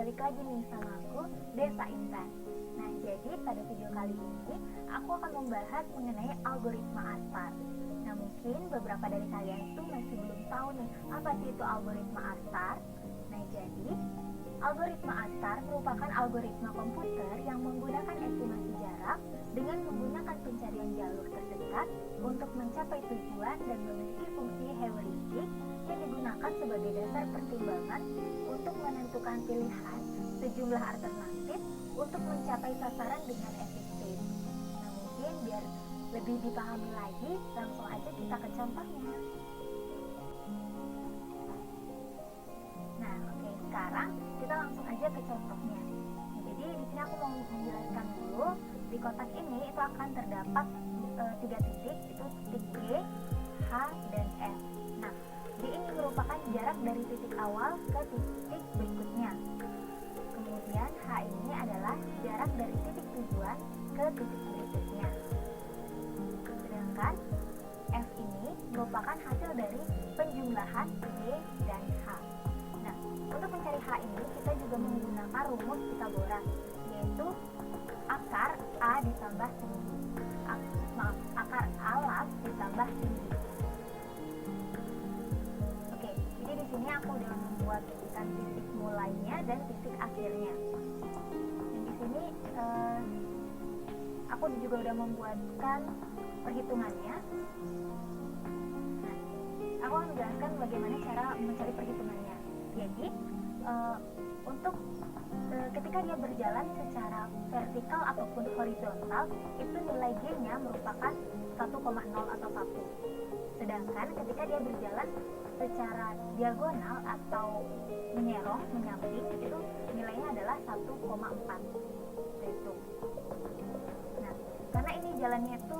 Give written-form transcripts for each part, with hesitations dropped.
balik lagi nih sama aku, Desa Intan. Nah, jadi pada video kali ini aku akan membahas mengenai algoritma ASTAR. Nah, mungkin beberapa dari kalian tuh masih belum tahu nih apa sih itu algoritma ASTAR. Nah, jadi algoritma ASTAR merupakan algoritma komputer yang menggunakan estimasi jarak dengan menggunakan pencarian jalur terdekat untuk mencapai tujuan dan memiliki fungsi heuristik yang digunakan sebagai dasar pertimbangan untuk menentukan pilihan sejumlah alternatif untuk mencapai sasaran dengan efektif. Nah, mungkin biar lebih dipahami lagi, langsung aja kita ke contohnya. Nah, oke, sekarang kita langsung aja ke contohnya. Nah, jadi di sini aku mau menjelaskan dulu, di kotak ini itu akan terdapat 3 titik, itu titik G, H, dan F. Nah, G ini merupakan jarak dari titik awal ke titik berikutnya. Kemudian H ini adalah jarak dari titik tujuan ke titik berikutnya. Sedangkan F ini merupakan hasil dari penjumlahan G dan H. Nah, untuk mencari H ini kita juga menggunakan rumus Pythagoras, yaitu akar A ditambah tinggi. Akar A lab ditambah tinggi. Oke, jadi di sini aku udah membuatkan titik mulainya dan titik akhirnya. Dan di sini aku juga udah membuatkan perhitungannya. Nah, aku akan menjelaskan bagaimana cara mencari perhitungannya. Jadi untuk ketika dia berjalan secara vertikal ataupun horizontal, itu nilai G-nya merupakan 1,0 atau 1. Sedangkan ketika dia berjalan secara diagonal atau menyerong, menyamping, itu nilainya adalah 1,4. Itu. Nah, karena ini jalannya itu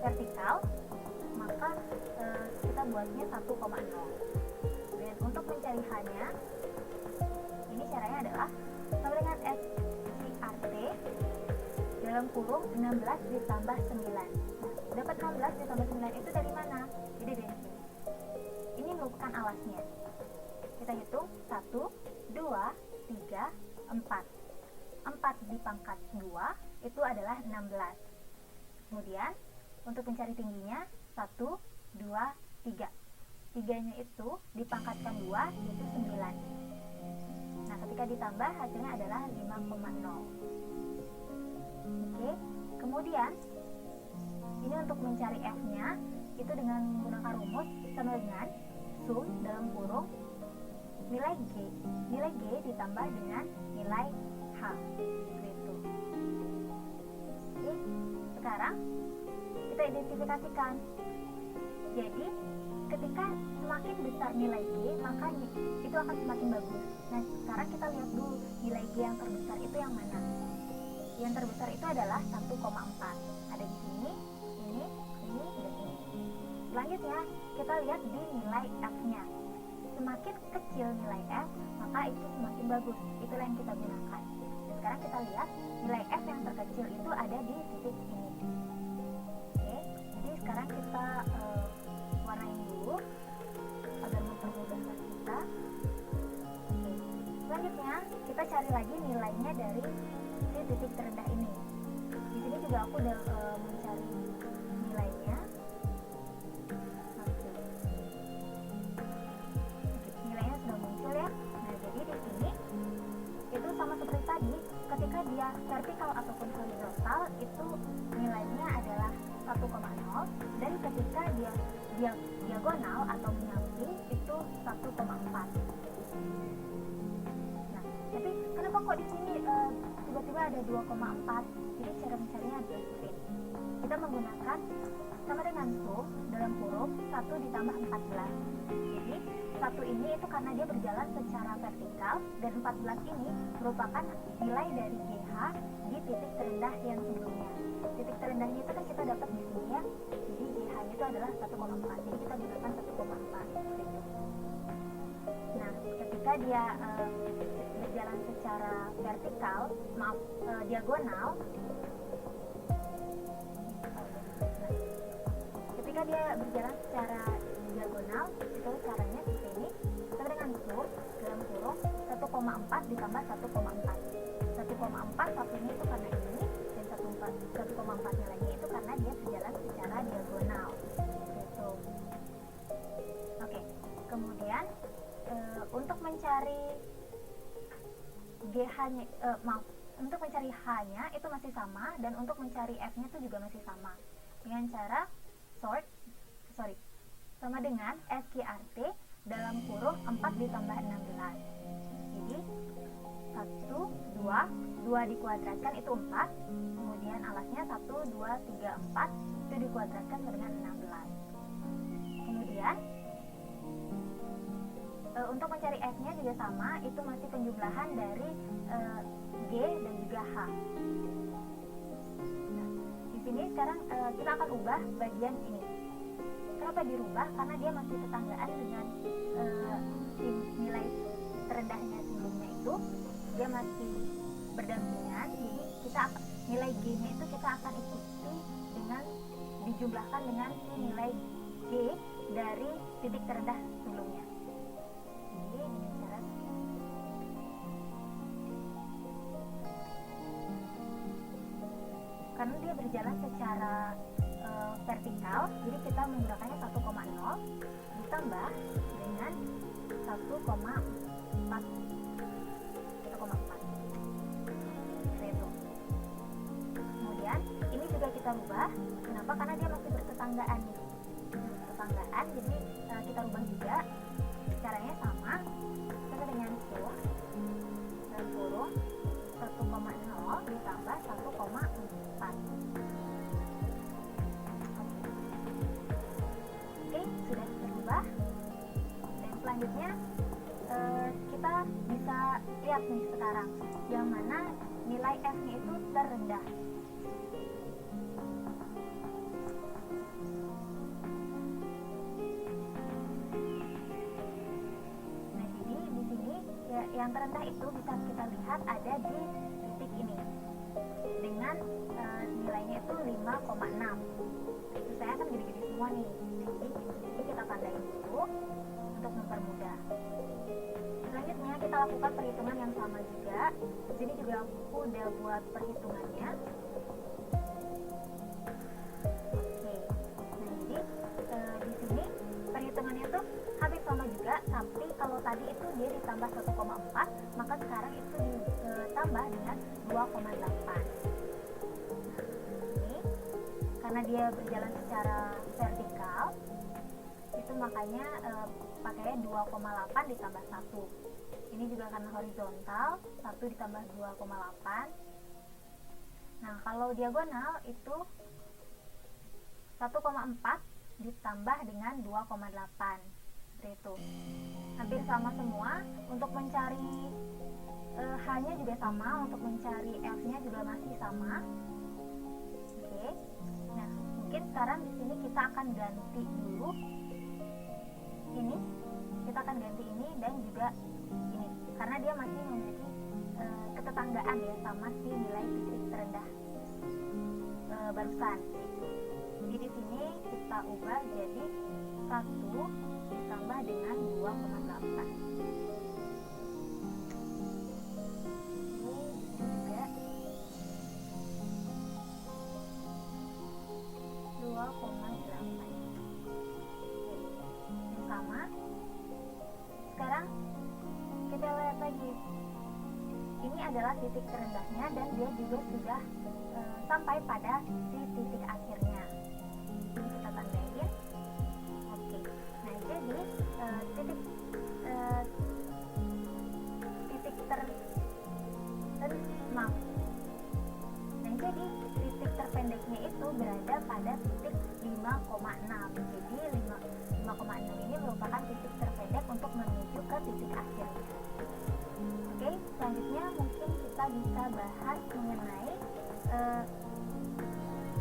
vertikal, maka kita buatnya 1,0. Dan untuk mencari H-nya, ini caranya adalah sama dengan SCRT dalam kurung 16 ditambah 9. Dapat 16 ditambah 9 itu dari mana? Jadi dari sini. Ini merupakan alasnya. Kita hitung 1, 2, 3, 4. 4 dipangkat 2 itu adalah 16. Kemudian untuk mencari tingginya 1, 2, 3. 3-nya itu dipangkatkan 2 yaitu 9. Nah, ketika ditambah hasilnya adalah 5,0. Oke, kemudian ini untuk mencari F-nya itu dengan menggunakan rumus sama dengan sum dalam kurung nilai G ditambah dengan nilai H. Gitu. Oke, sekarang kita identifikasikan. Jadi ketika semakin besar nilai G, maka itu akan semakin bagus. Nah, sekarang kita lihat dulu nilai G yang terbesar itu yang mana. Yang terbesar itu adalah 1,4. Ada di sini, ini, dan ini. Selanjutnya, kita lihat di nilai F-nya. Semakin kecil nilai F, maka itu semakin bagus. Itulah yang kita gunakan. Dan sekarang kita lihat nilai F yang terkecil itu ada di titik ini. Oke, jadi sekarang kita warnain dulu agar mempermudah kita. Oke. Selanjutnya kita cari lagi nilainya dari si titik terendah ini. Di sini juga aku udah mencari nilainya. Oke. Nilainya sudah muncul ya. Nah, jadi di sini itu sama seperti tadi, ketika dia vertikal ataupun horizontal itu nilainya adalah 1,0, dan ketika dia diagonal atau menyamping itu 1,4. Nah, tapi kenapa kok di sini tiba-tiba ada 2,4? Jadi cara mencarinya adalah seperti ini. Kita menggunakan sama dengan sum dalam kurung 1 ditambah 14. Jadi 1 ini itu karena dia berjalan secara vertikal, dan 14 ini merupakan nilai dari GH di titik terendah yang sebelumnya. Titik terendahnya itu kan kita dapat di sini ya. Jadi GH-nya itu adalah 1,4. Jadi kita gunakan 1,4. Nah, ketika dia berjalan secara vertikal, diagonal. Ketika dia berjalan secara diagonal, itu caranya seperti ini. Kita dengan sum dalam kurung 1,4 1,4 ditambah 1,4. 1,4 satunya itu karena ini, dan 1,4 nya lagi itu karena dia berjalan secara diagonal gitu. Oke, kemudian untuk mencari GH-nya, untuk mencari H-nya itu masih sama, dan untuk mencari F-nya itu juga masih sama dengan cara sama dengan SQRT dalam kurung 4 ditambah 16. Jadi 1, 2 dikuadratkan itu 4, kemudian alasnya 1, 2, 3, 4 itu dikuadratkan dengan 16. Kemudian untuk mencari F-nya juga sama, itu masih penjumlahan dari G dan juga H. Nah, di sini sekarang kita akan ubah bagian ini. Kenapa dirubah? Karena dia masih tetanggaan dengan nilai terendahnya sebelumnya itu, dia masih berdampingan. Jadi nilai G-nya itu kita akan ikuti dengan dijumlahkan dengan nilai G dari titik terendah sebelumnya. Jadi dengan cara karena dia berjalan secara vertikal, jadi kita menggunakannya 1,0 ditambah dengan 1,4 itu. Kemudian ini juga kita rubah. Kenapa? Karena dia masih bertetanggaan nih. Bertetanggaan, jadi kita rubah juga. Caranya sama, kita dengan kurung dan kurung 1,0 ditambah 1,4. Oke, sudah berubah. Dan selanjutnya kita bisa lihat nih sekarang yang mana nilai F-nya itu terendah. Nah, jadi di sini ya, yang terendah itu bisa kita lihat ada di titik ini dengan nilainya itu 5,6. Itu saya akan gede-gede semua nih. Jadi kita tandain dulu untuk mempermudah. Selanjutnya kita lakukan perhitungan yang sama juga. Di sini juga aku udah buat perhitungannya. Oke. Nah, jadi di sini perhitungannya tuh hampir sama juga, tapi kalau tadi itu dia ditambah 1,4, maka sekarang itu ditambah dengan 2,8. Ini karena dia berjalan secara vertikal, itu makanya pakainya 2,8 ditambah 1. Ini juga karena horizontal, 1 ditambah 2,8. Nah, kalau diagonal itu 1,4 ditambah dengan 2,8. Seperti itu. Hampir sama semua. Untuk mencari H-nya juga sama, untuk mencari F-nya juga masih sama. Oke. Nah, mungkin sekarang di sini kita akan ganti dulu. Ini kita akan ganti ini dan juga ini, karena dia masih memiliki ketetanggaan ya sama si nilai titik terendah barusan. Jadi di sini kita ubah jadi 1 ditambah dengan 2,8. Ini juga 2,8. Sama. Sekarang kita lihat lagi. Ini adalah titik terendahnya dan dia juga sudah sampai pada si titik akhirnya. Ini kita tandain. Oke. Nah, jadi titik terpendeknya itu berada pada titik 5,6. Jadi 5,6 ini merupakan titik terpendek untuk menuju ke titik akhirnya. Oke, selanjutnya mungkin kita bisa bahas mengenai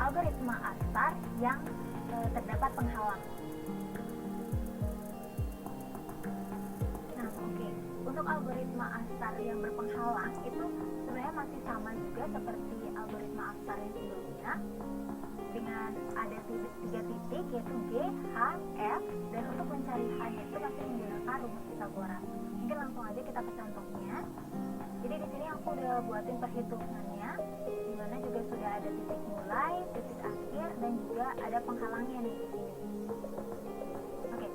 algoritma ASTAR yang terdapat penghalang. Nah, oke. Untuk algoritma ASTAR yang berpenghalang itu sebenarnya masih sama juga seperti algoritma ASTAR yang sebelumnya. dengan ada tiga titik yaitu G, H, F, dan untuk mencari H-nya itu masih menggunakan rumus Pitagoras. Mungkin langsung aja kita ke contohnya. Jadi di sini aku udah buatin perhitungannya, di mana juga sudah ada titik mulai, titik akhir, dan juga ada penghalangnya nih di sini. Oke,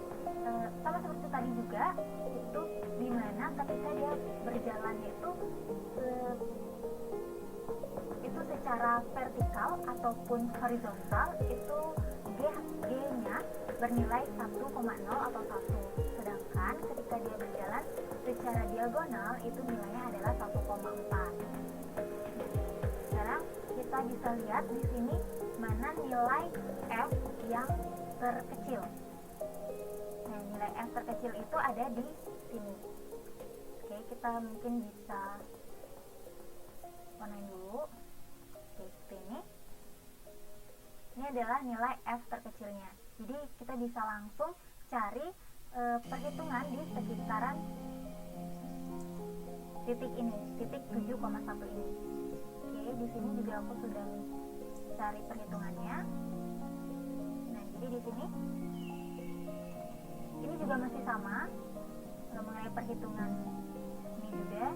sama seperti tadi juga, itu di mana ketika dia berjalan itu secara vertikal ataupun horizontal itu G-nya bernilai 1,0 atau 1. Sedangkan ketika dia berjalan secara diagonal itu nilainya adalah 1,4. Sekarang kita bisa lihat di sini mana nilai F yang terkecil. Nah, nilai F terkecil itu ada di sini. Oke, kita mungkin bisa warnain dulu. Oke, seperti ini. Ini adalah nilai F terkecilnya. Jadi kita bisa langsung cari perhitungan di sekitaran titik ini, titik 7,1 ini. Oke, di sini juga aku sudah cari perhitungannya. Nah, jadi di sini ini juga masih sama mengenai perhitungan ini juga.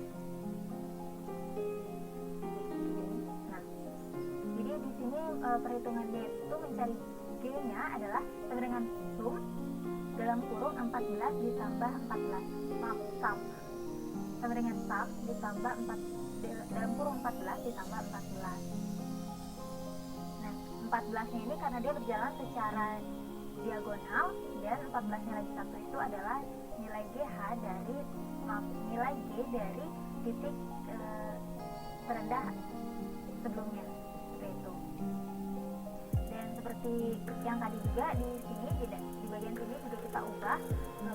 Di sini perhitungannya itu mencari G-nya adalah sama dengan sum dalam kurung 14 ditambah 14. Sum sama dengan sum ditambah 4 dalam kurung 14 ditambah 14. Nah, 14-nya ini karena dia berjalan secara diagonal dan 14-nya lagi satu itu adalah nilai nilai G dari titik terendah sebelumnya. Itu. Dan seperti yang tadi juga di sini di bagian sini juga kita ubah,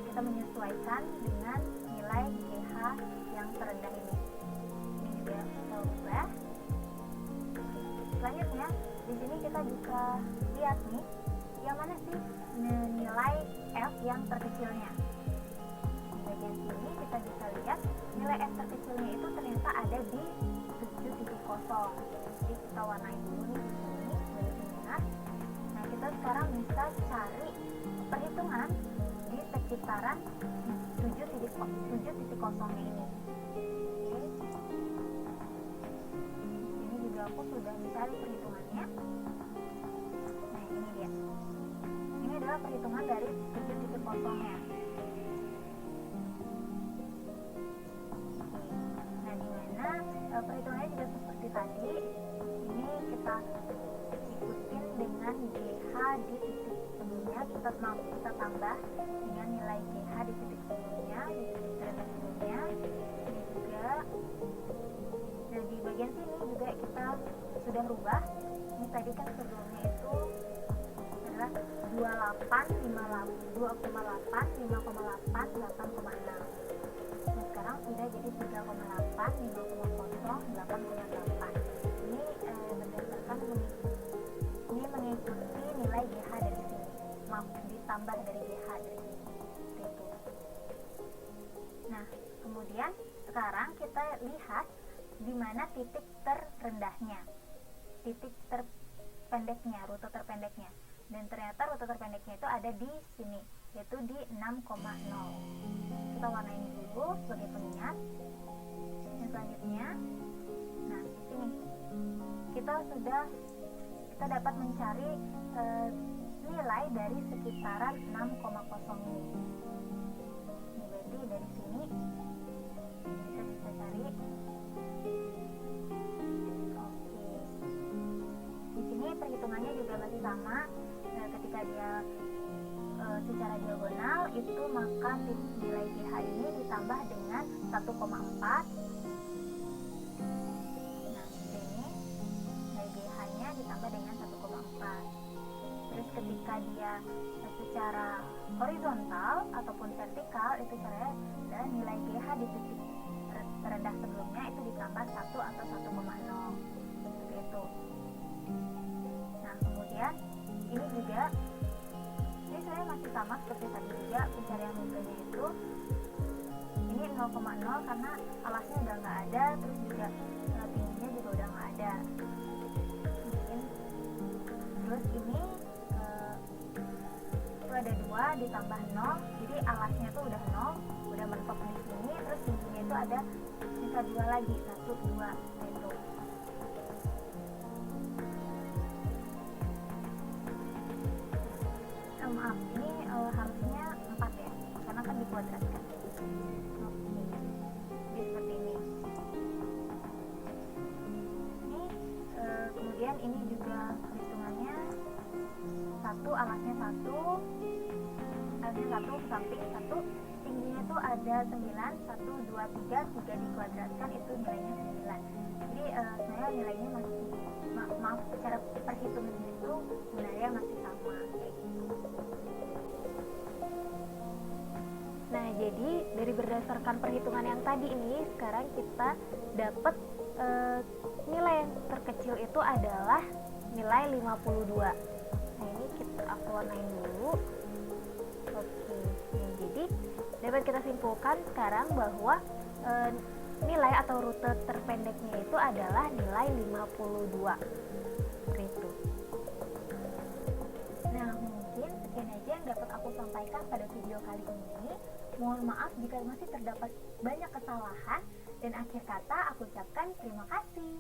kita menyesuaikan dengan nilai GH yang terendah ini. Ini juga kita ubah. Selanjutnya di sini kita bisa lihat nih yang mana sih nilai F yang terkecilnya. Di bagian sini kita bisa lihat nilai F terkecilnya itu ternyata ada di 7,0. Jadi kita warnain dulu nih di sini benar. Nah, kita sekarang bisa cari perhitungan di sekitaran 7,0-nya ini. Oke. Ini juga aku sudah mencari perhitungannya. Nah, ini dia. Ini adalah perhitungan dari 7,0-nya. Perhitungannya juga seperti tadi. Ini kita ikutin dengan GH di titik sebelumnya, kita tambah dengan nilai GH di titik sebelumnya, di titik terendah sebelumnya. Ini juga. Nah, di bagian sini juga kita sudah rubah. Ini tadi kan sebelumnya itu adalah 2,8, 5,8, 8,6. Nah, sekarang sudah jadi 3,8, 5,0, 8,8. Ini berdasarkan ini mengikuti nilai GH dari sini. Ditambah dari GH dari sini. Itu. Nah, kemudian sekarang kita lihat di mana titik terrendahnya, titik terpendeknya, rute terpendeknya. Dan ternyata rute terpendeknya itu ada di sini, yaitu di 6,0. Kita warnain dulu sebagai pengingat. Yang selanjutnya, nah di sini kita dapat mencari nilai dari sekitaran 6,0 ini. Ini berarti dari sini kita bisa cari. Oke. Di sini perhitungannya juga masih sama. Ketika dia secara diagonal itu maka nilai GH ini ditambah dengan 1,4. Nah, ini nilai GH nya ditambah dengan 1,4. Terus ketika dia secara horizontal ataupun vertikal itu caranya adalah nilai GH di titik terendah sebelumnya itu ditambah 1 atau 1,0 seperti itu. Nah, kemudian ini juga saya masih sama seperti tadi juga, pencarian rutenya itu ini 0,0 karena alasnya udah nggak ada, terus juga tingginya juga udah nggak ada. Terus ini itu ada 2 ditambah 0, jadi alasnya tuh udah 0, udah mentok di sini. Terus tingginya itu ada sisa 2 lagi, 1, 2 itu. Maaf, ini harusnya 4 ya, karena kan dikuadratkan. Oke, jadi seperti ini. Kemudian ini juga hitungannya 1, alasnya 1 ke samping 1, tingginya tuh ada 9, 1, 2, 3 dikuadratkan itu nilainya 9. Jadi sebenarnya nilainya masih maaf cara perhitungannya itu sebenarnya masih sama kayak gitu. Nah, jadi dari berdasarkan perhitungan yang tadi ini, sekarang kita dapat nilai yang terkecil itu adalah nilai 52. Nah, ini aku warnain dulu. Oke. Nah, jadi dapat kita simpulkan sekarang bahwa nilai atau rute terpendeknya itu adalah nilai 52. Seperti itu. Nah, mungkin sekian aja yang dapat aku sampaikan pada video kali ini. Mohon maaf jika masih terdapat banyak kesalahan, dan akhir kata aku ucapkan terima kasih.